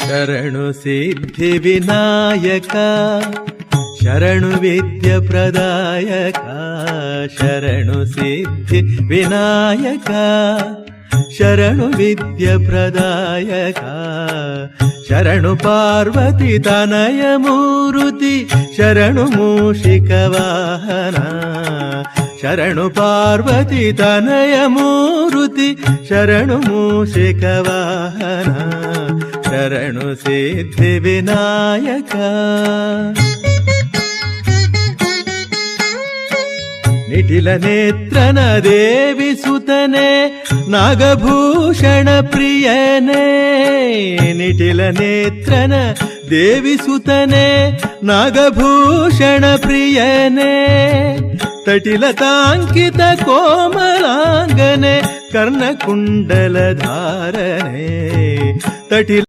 ಶರಣು ಸಿದ್ಧಿ ವಿನಾಯಕ ಶರಣು ವಿದ್ಯ ಪ್ರದಾಯಕ ಶರಣು ಸಿದ್ಧಿ ವಿನಾಯಕ ಶರಣು ವಿದ್ಯ ಪ್ರದಾಯಕ ಶರಣು ಪಾರ್ವತಿ ತನಯ ಮೂರುತಿ ಶರಣು ಮೂಷಿಕ ವಾಹನ ಶರಣು ಪಾರ್ವತಿ ತನಯ ಮೂರುತಿ ಶರಣು ಮೂಷಿಕ ವಾಹನ ಶರಣು ಸಿದ್ಧಿ ವಿನಾಯಕ ನಿಟಿಲ ನೇತ್ರನ ದೇವಿ ಸುತನೆ ನಾಗಭೂಷಣ ಪ್ರಿಯನೇ ನಿಟಿಲ ನೇತ್ರನ ದೇವಿ ಸುತನೆ ನಾಗಭೂಷಣ ಪ್ರಿಯನೇ ತಟಿಲತಾಂಕಿತ ಕೋಮಲಾಂಗನೆ ಕರ್ಣಕುಂಡಲ ಧಾರನೆ ತಟಿಲ